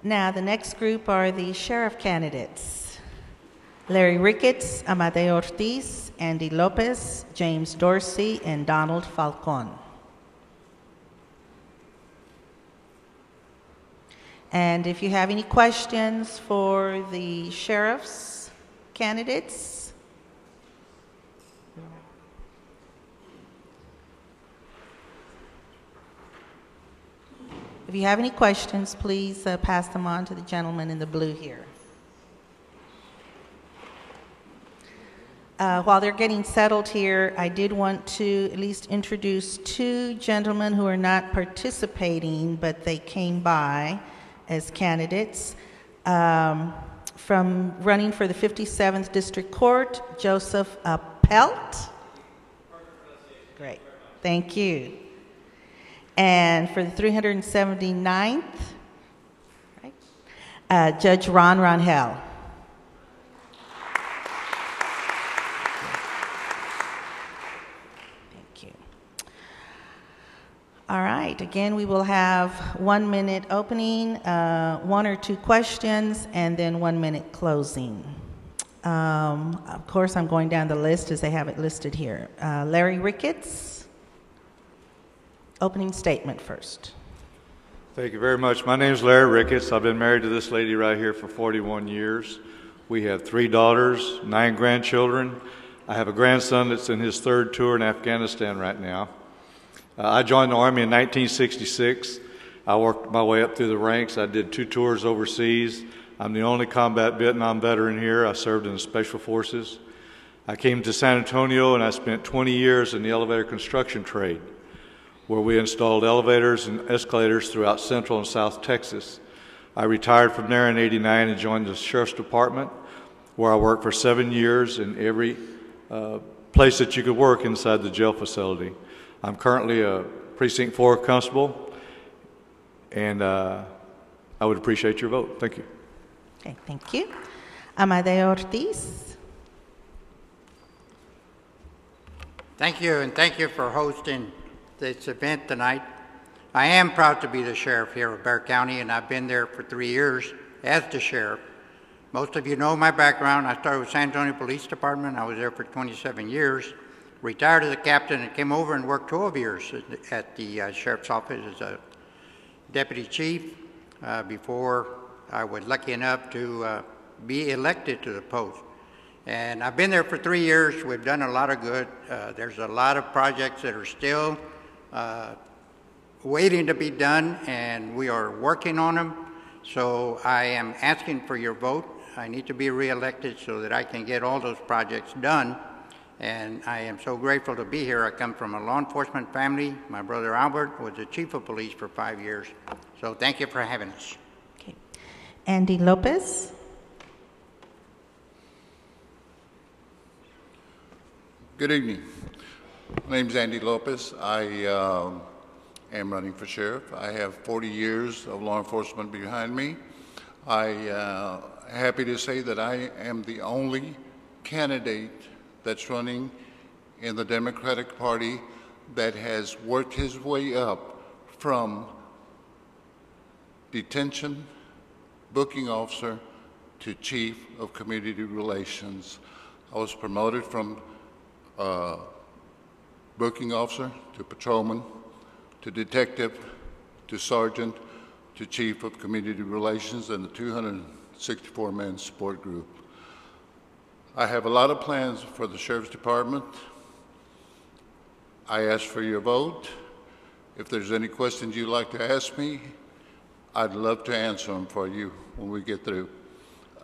Now, the next group are the sheriff candidates. Larry Ricketts, Amadeo Ortiz, Andy Lopez, James Dorsey, and Donald Falcon. And if you have any questions for the sheriff's candidates, if you have any questions, please pass them on to the gentleman in the blue here. While they're getting settled here, I did want to at least introduce two gentlemen who are not participating, but they came by as candidates. From running for the 57th District Court, Joseph Pelt. Great, thank you. And for the 379th, right, Judge Ron Ronhell. Thank you. All right, again, we will have 1 minute opening, 1 or 2 questions, and then 1 minute closing. Of course, I'm going down the list as they have it listed here. Larry Ricketts. Opening statement first. Thank you very much. My name is Larry Ricketts. I've been married to this lady right here for 41 years. We have 3 daughters, 9 grandchildren. I have a grandson that's in his 3rd tour in Afghanistan right now. I joined the Army in 1966. I worked my way up through the ranks. I did 2 tours overseas. I'm the only combat Vietnam veteran here. I served in the Special Forces. I came to San Antonio and I spent 20 years in the elevator construction trade, where we installed elevators and escalators throughout Central and South Texas. I retired from there in '89 and joined the Sheriff's Department, where I worked for 7 years in every place that you could work inside the jail facility. I'm currently a Precinct 4 constable, and I would appreciate your vote. Thank you. Okay, thank you. Amadeo Ortiz. Thank you, and thank you for hosting this event tonight. I am proud to be the sheriff here of Bexar County, and I've been there for 3 years as the sheriff. Most of you know my background. I started with San Antonio Police Department. I was there for 27 years, retired as a captain, and came over and worked 12 years at the sheriff's office as a deputy chief before I was lucky enough to be elected to the post. And I've been there for 3 years. We've done a lot of good. There's a lot of projects that are still waiting to be done, and we are working on them. So I am asking for your vote. I need to be reelected so that I can get all those projects done. And I am so grateful to be here. I come from a law enforcement family. My brother Albert was the chief of police for 5 years. So thank you for having us. Okay. Andy Lopez. Good evening. My name is Andy Lopez. I am running for sheriff. I have 40 years of law enforcement behind me. I happy to say that I am the only candidate that's running in the Democratic Party that has worked his way up from detention, booking officer, to chief of community relations. I was promoted from booking officer to patrolman to detective to sergeant to chief of community relations and the 264-man support group. I have a lot of plans for the Sheriff's Department. I ask for your vote. If there's any questions you'd like to ask me, I'd love to answer them for you when we get through.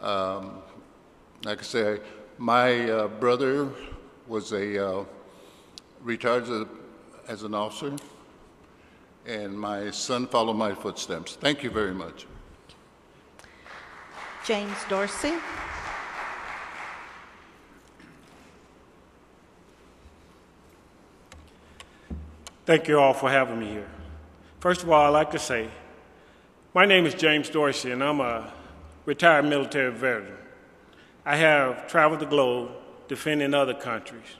Like I say, my brother was retired as an officer, and my son followed my footsteps. Thank you very much. James Dorsey. Thank you all for having me here. First of all, I'd like to say, my name is James Dorsey, and I'm a retired military veteran. I have traveled the globe defending other countries.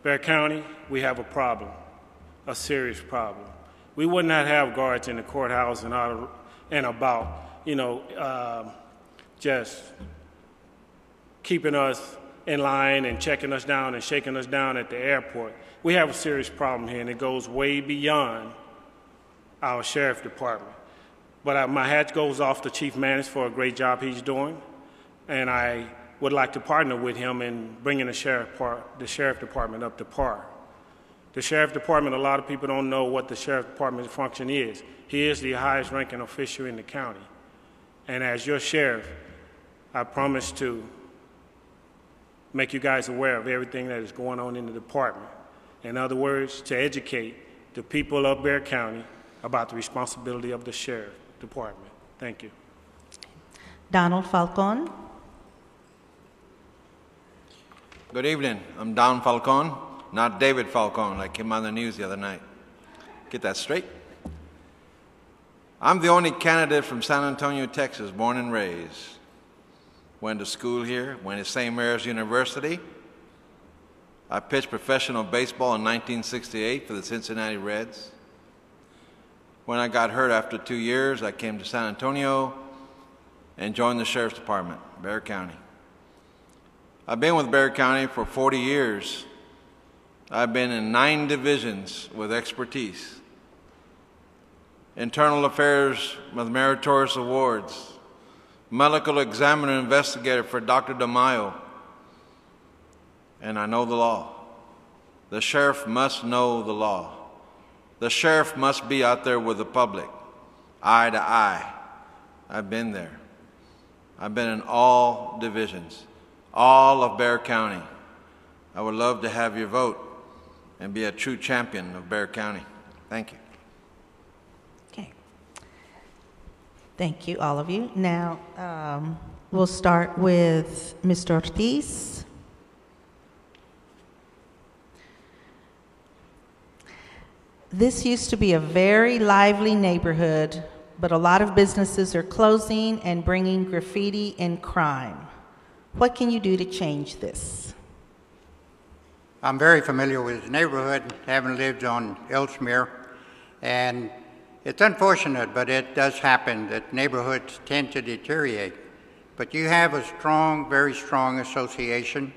Bexar County, we have a problem, a serious problem. We would not have guards in the courthouse and about just keeping us in line and checking us down and shaking us down at the airport. We have a serious problem here, and it goes way beyond our sheriff department. But my hat goes off to Chief Manning for a great job he's doing, and I would like to partner with him in bringing the sheriff department up to par. The sheriff department, a lot of people don't know what the sheriff department's function is. He is the highest ranking official in the county. And as your sheriff, I promise to make you guys aware of everything that is going on in the department. In other words, to educate the people of Bexar County about the responsibility of the sheriff department. Thank you. Donald Falcon. Good evening. I'm Don Falcon, not David Falcon, like came on the news the other night. Get that straight. I'm the only candidate from San Antonio, Texas, born and raised. Went to school here, went to St. Mary's University. I pitched professional baseball in 1968 for the Cincinnati Reds. When I got hurt after 2 years, I came to San Antonio and joined the Sheriff's Department, Bexar County. I've been with Bexar County for 40 years. I've been in 9 divisions with expertise. Internal Affairs with meritorious awards. Medical examiner investigator for Dr. DeMaio. And I know the law. The sheriff must know the law. The sheriff must be out there with the public, eye to eye. I've been there. I've been in all divisions, all of Bexar County. I would love to have your vote and be a true champion of Bexar County. Thank you. Okay. Thank you, all of you. Now, we'll start with Mr. Ortiz. This used to be a very lively neighborhood, but a lot of businesses are closing and bringing graffiti and crime. What can you do to change this? I'm very familiar with the neighborhood, having lived on Ellesmere, and it's unfortunate, but it does happen that neighborhoods tend to deteriorate. But you have a strong, very strong association,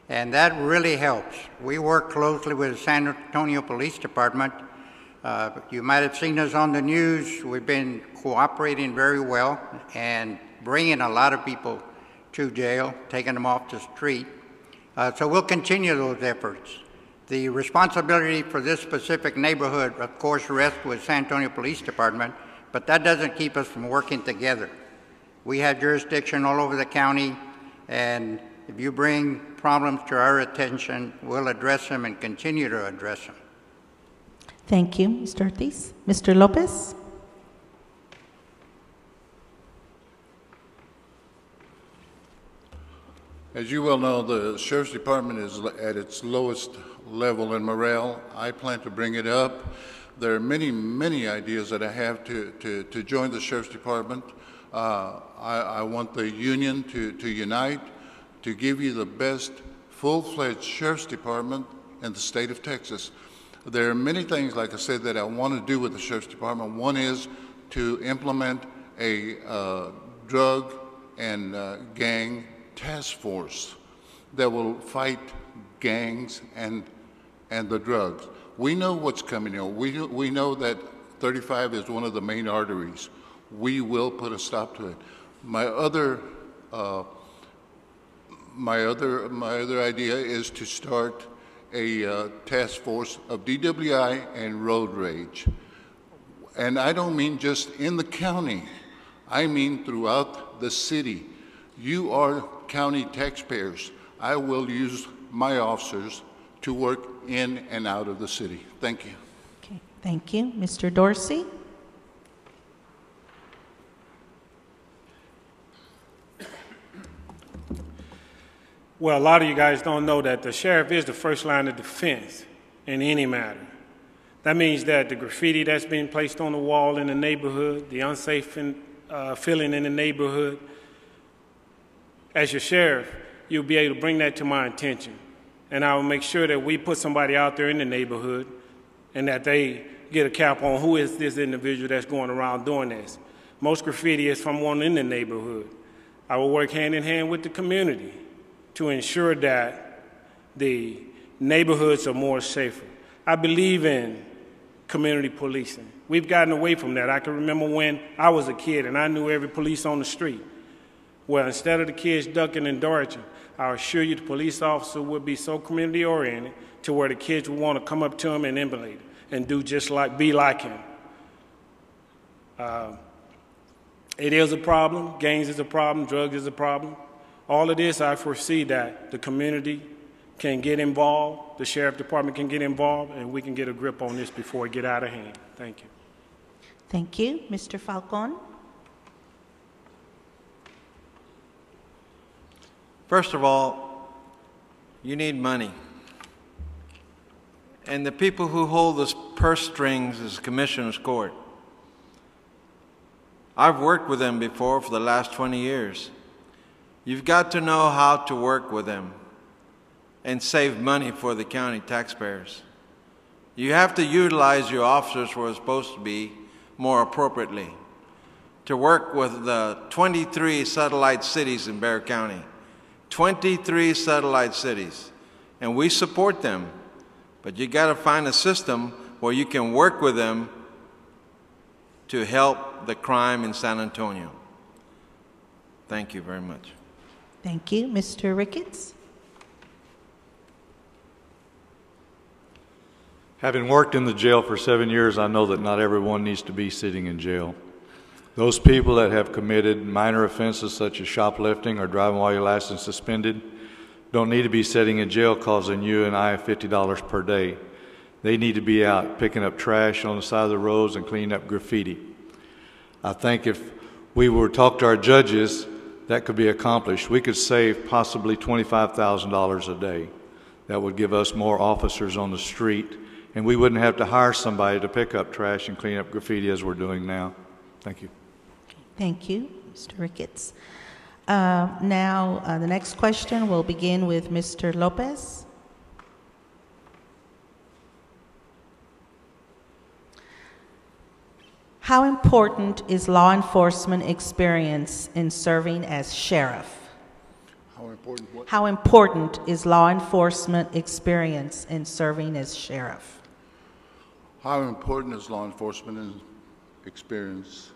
and that really helps. We work closely with the San Antonio Police Department. You might have seen us on the news. We've been cooperating very well and bringing a lot of people to jail, taking them off the street. So we'll continue those efforts. The responsibility for this specific neighborhood, of course, rests with San Antonio Police Department, but that doesn't keep us from working together. We have jurisdiction all over the county, and if you bring problems to our attention, we'll address them and continue to address them. Thank you, Mr. Ortiz. Mr. Lopez? As you well know, the Sheriff's Department is at its lowest level in morale. I plan to bring it up. There are many, many ideas that I have to join the Sheriff's Department. I want the union to unite, to give you the best full-fledged Sheriff's Department in the state of Texas. There are many things, like I said, that I want to do with the Sheriff's Department. One is to implement a drug and gang task force that will fight gangs and the drugs. We know what's coming in. We know that 35 is one of the main arteries. We will put a stop to it. My other idea is to start a task force of DWI and road rage. And I don't mean just in the county. I mean throughout the city. You are county taxpayers. I will use my officers to work in and out of the city. Thank you. Okay, thank you. Mr. Dorsey? Well, a lot of you guys don't know that the sheriff is the first line of defense in any matter. That means that the graffiti that's being placed on the wall in the neighborhood, the unsafe feeling in the neighborhood, as your sheriff, you'll be able to bring that to my attention. And I will make sure that we put somebody out there in the neighborhood and that they get a cap on who is this individual that's going around doing this. Most graffiti is from one in the neighborhood. I will work hand in hand with the community to ensure that the neighborhoods are more safer. I believe in community policing. We've gotten away from that. I can remember when I was a kid and I knew every police on the street. Well, instead of the kids ducking and dodging, I assure you the police officer would be so community-oriented to where the kids would want to come up to him and emulate him and do just like, be like him. It is a problem. Gangs is a problem. Drugs is a problem. All of this, I foresee that the community can get involved, the sheriff department can get involved, and we can get a grip on this before it get out of hand. Thank you. Thank you. Mr. Falcon? First of all, you need money. And the people who hold the purse strings is Commissioner's Court. I've worked with them before for the last 20 years. You've got to know how to work with them and save money for the county taxpayers. You have to utilize your officers where it's supposed to be more appropriately. To work with the 23 satellite cities in Bexar County. 23 satellite cities. And we support them. But you got to find a system where you can work with them to help the crime in San Antonio. Thank you very much. Thank you. Mr. Ricketts? Having worked in the jail for 7 years, I know that not everyone needs to be sitting in jail. Those people that have committed minor offenses such as shoplifting or driving while your license is suspended don't need to be sitting in jail causing you and I $50 per day. They need to be out picking up trash on the side of the roads and cleaning up graffiti. I think if we were to talk to our judges, that could be accomplished. We could save possibly $25,000 a day. That would give us more officers on the street, and we wouldn't have to hire somebody to pick up trash and clean up graffiti as we're doing now. Thank you. Thank you, Mr. Ricketts. Now, the next question will begin with Mr. Lopez. How important is law enforcement experience in serving as sheriff? How important what? How important is law enforcement experience in serving as sheriff? How important is law enforcement experience?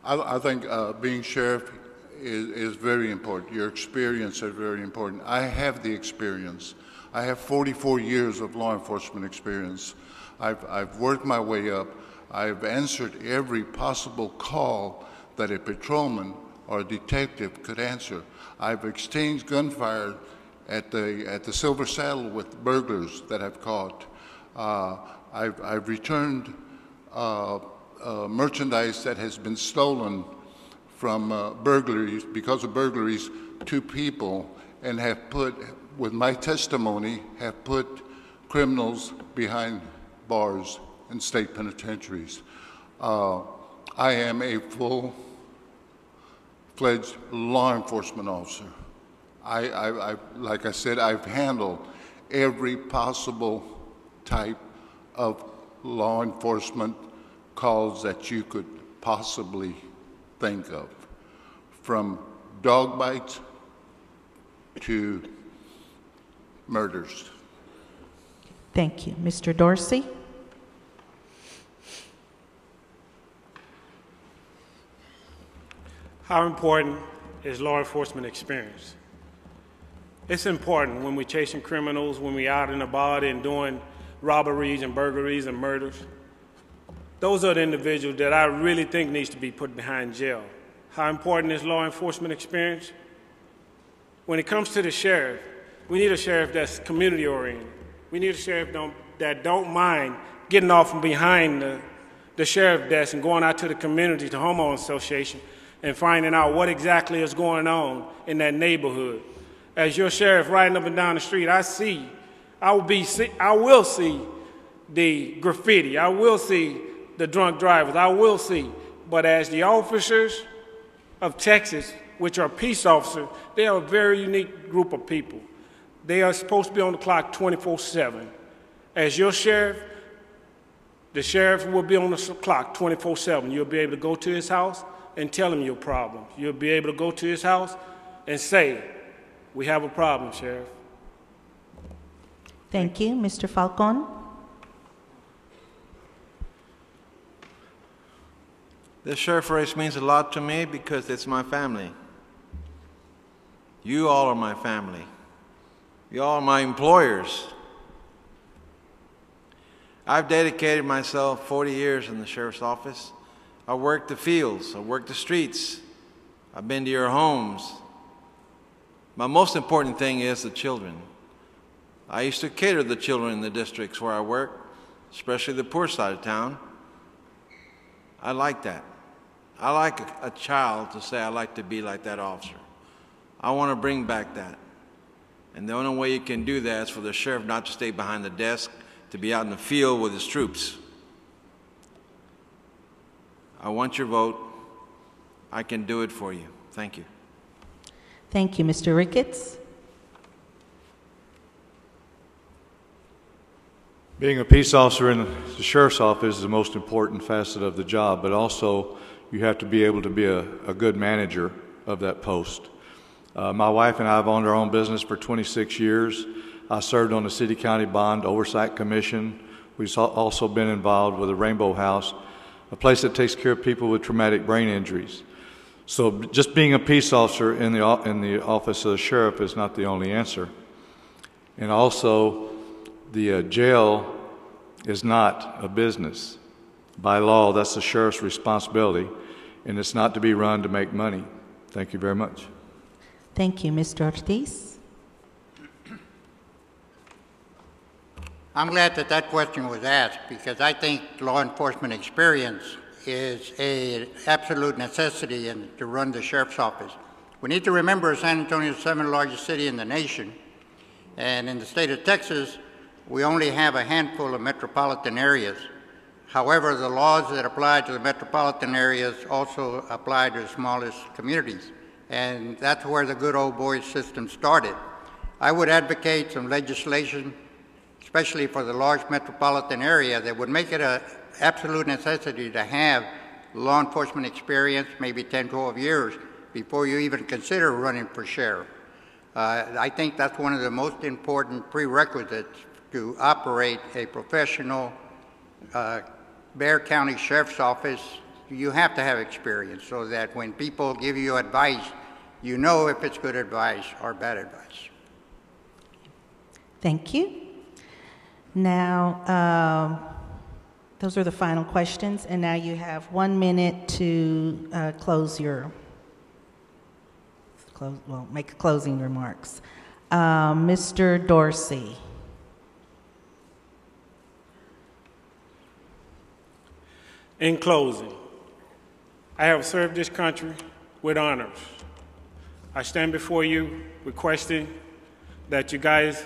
I think being sheriff is very important. Your experience is very important. I have the experience. I have 44 years of law enforcement experience. I've worked my way up. I've answered every possible call that a patrolman or a detective could answer. I've exchanged gunfire at the Silver Saddle with burglars that I've caught. I've returned merchandise that has been stolen from burglaries, because of burglaries, to people, and have put, with my testimony, have put criminals behind bars in state penitentiaries. I am a full-fledged law enforcement officer. Like I said, I've handled every possible type of law enforcement calls that you could possibly think of, from dog bites to murders. Thank you. Mr. Dorsey? How important is law enforcement experience? It's important when we're chasing criminals, when we're out and about and doing robberies and burglaries and murders. Those are the individuals that I really think needs to be put behind jail. How important is law enforcement experience? When it comes to the sheriff, we need a sheriff that's community-oriented. We need a sheriff that don't mind getting off from behind the sheriff desk and going out to the community, to homeowner association, and finding out what exactly is going on in that neighborhood. As your sheriff riding up and down the street, I will see the graffiti. I will see the drunk drivers. I will see. But as the officers of Texas, which are peace officers, they are a very unique group of people. They are supposed to be on the clock 24/7. As your sheriff, The sheriff will be on the clock 24/7. You'll be able to go to his house and tell him your problems. You'll be able to go to his house and say, we have a problem, Sheriff. Thank you. Mr. Falcon? This sheriff race means a lot to me because it's my family. You all are my family. You all are my employers. I've dedicated myself 40 years in the sheriff's office. I worked the fields, I worked the streets, I've been to your homes. My most important thing is the children. I used to cater to the children in the districts where I work, especially the poor side of town. I like that. I like a child to say, I like to be like that officer. I want to bring back that. And the only way you can do that is for the sheriff not to stay behind the desk, to be out in the field with his troops. I want your vote. I can do it for you. Thank you. Thank you. Mr. Ricketts? Being a peace officer in the sheriff's office is the most important facet of the job, but also you have to be able to be a good manager of that post. My wife and I have owned our own business for 26 years. I served on the City County Bond Oversight Commission. We've also been involved with the Rainbow House, a place that takes care of people with traumatic brain injuries. So just being a peace officer in the office of the sheriff is not the only answer. And also, the jail is not a business. By law, that's the sheriff's responsibility, and it's not to be run to make money. Thank you very much. Thank you. Mr. Ortiz? I'm glad that that question was asked because I think law enforcement experience is an absolute necessity to run the sheriff's office. We need to remember San Antonio is the seventh largest city in the nation, and in the state of Texas, we only have a handful of metropolitan areas. However, the laws that apply to the metropolitan areas also apply to the smallest communities, and that's where the good old boys system started. I would advocate some legislation, especially for the large metropolitan area, that would make it an absolute necessity to have law enforcement experience, maybe 10, 12 years, before you even consider running for sheriff. I think that's one of the most important prerequisites to operate a professional Bexar County Sheriff's Office. You have to have experience so that when people give you advice, you know if it's good advice or bad advice. Thank you. Now, those are the final questions, and now you have 1 minute to make closing remarks. Mr. Dorsey. In closing, I have served this country with honors. I stand before you requesting that you guys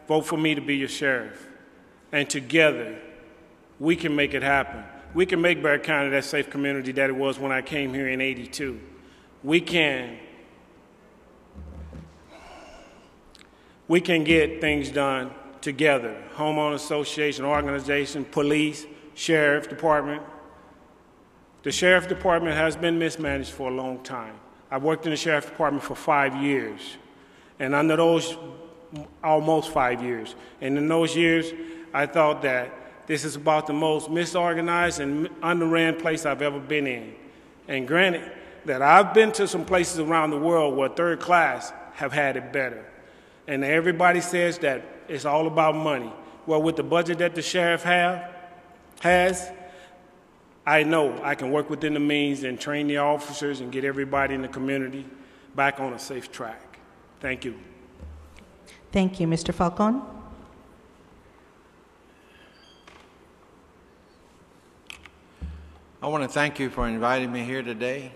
vote for me to be your sheriff. And together, we can make it happen. We can make Bexar County that safe community that it was when I came here in '82. We can get things done together. Homeowner association, organization, police, sheriff department. The sheriff department has been mismanaged for a long time. I've worked in the sheriff department for 5 years, and under those almost 5 years. And in those years, I thought that this is about the most misorganized and underran place I've ever been in. And granted that I've been to some places around the world where third class have had it better. And everybody says that it's all about money. Well, with the budget that the sheriff has, I know I can work within the means and train the officers and get everybody in the community back on a safe track. Thank you. Thank you. Mr. Falcon? I want to thank you for inviting me here today.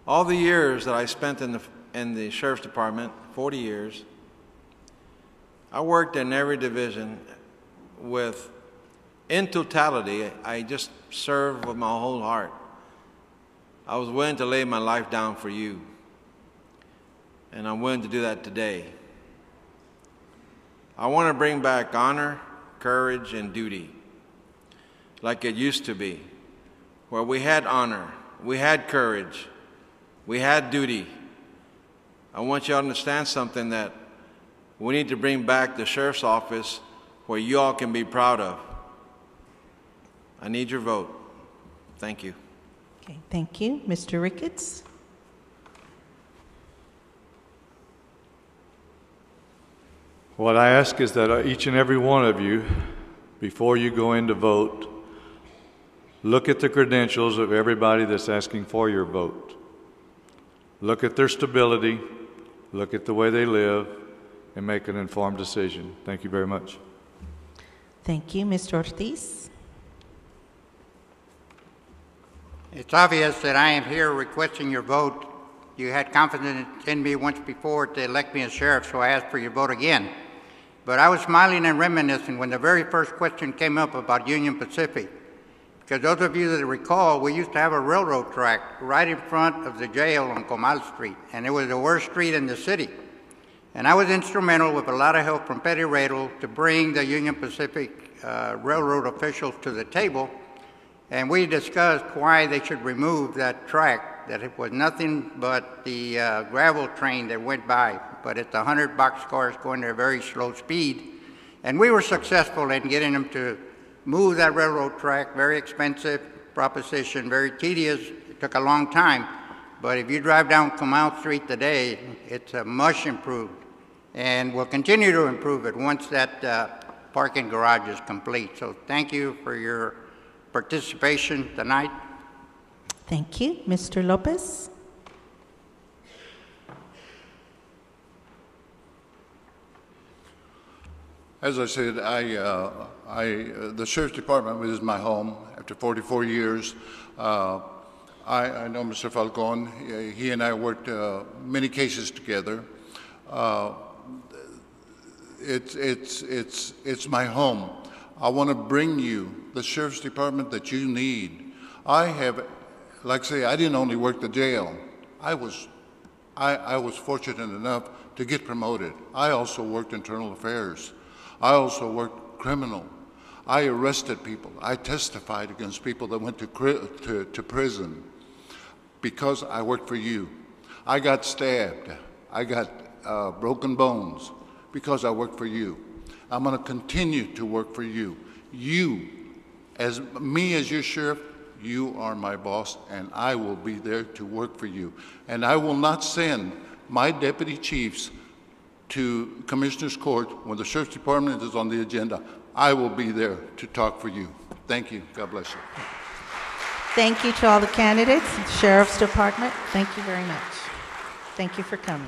All the years that I spent in the Sheriff's Department, 40 years, I worked in every division with, in totality, I just served with my whole heart. I was willing to lay my life down for you, and I'm willing to do that today. I want to bring back honor, courage, and duty, like it used to be, where we had honor, we had courage, we had duty. I want you to understand something, that we need to bring back the sheriff's office where you all can be proud of. I need your vote. Thank you. Okay, thank you. Mr. Ricketts? What I ask is that each and every one of you, before you go in to vote, look at the credentials of everybody that's asking for your vote. Look at their stability, look at the way they live, and make an informed decision. Thank you very much. Thank you. Mr. Ortiz? It's obvious that I am here requesting your vote. You had confidence in me once before to elect me as sheriff, so I asked for your vote again. But I was smiling and reminiscing when the very first question came up about Union Pacific. Because those of you that recall, we used to have a railroad track right in front of the jail on Comal Street, and it was the worst street in the city. And I was instrumental, with a lot of help from Petty Radel, to bring the Union Pacific railroad officials to the table, and we discussed why they should remove that track, that it was nothing but the gravel train that went by, but it's 100 boxcars going at a very slow speed. And we were successful in getting them to move that railroad track. Very expensive proposition, very tedious. It took a long time. But if you drive down Comal Street today, it's much improved. And we'll continue to improve it once that parking garage is complete. So thank you for your participation tonight. Thank you. Mr. Lopez? As I said, the Sheriff's Department is my home after 44 years. I know Mr. Falcon. He and I worked many cases together. It's my home. I want to bring you the Sheriff's Department that you need. I have, like I say, I didn't only work the jail. I was fortunate enough to get promoted. I also worked internal affairs. I also worked criminal. I arrested people. I testified against people that went to prison because I worked for you. I got stabbed. I got broken bones because I worked for you. I'm going to continue to work for you. You, as me as your sheriff, you are my boss, and I will be there to work for you. And I will not send my deputy chiefs to Commissioner's Court when the Sheriff's Department is on the agenda. I will be there to talk for you. Thank you. God bless you. Thank you to all the candidates, Sheriff's Department. Thank you very much. Thank you for coming.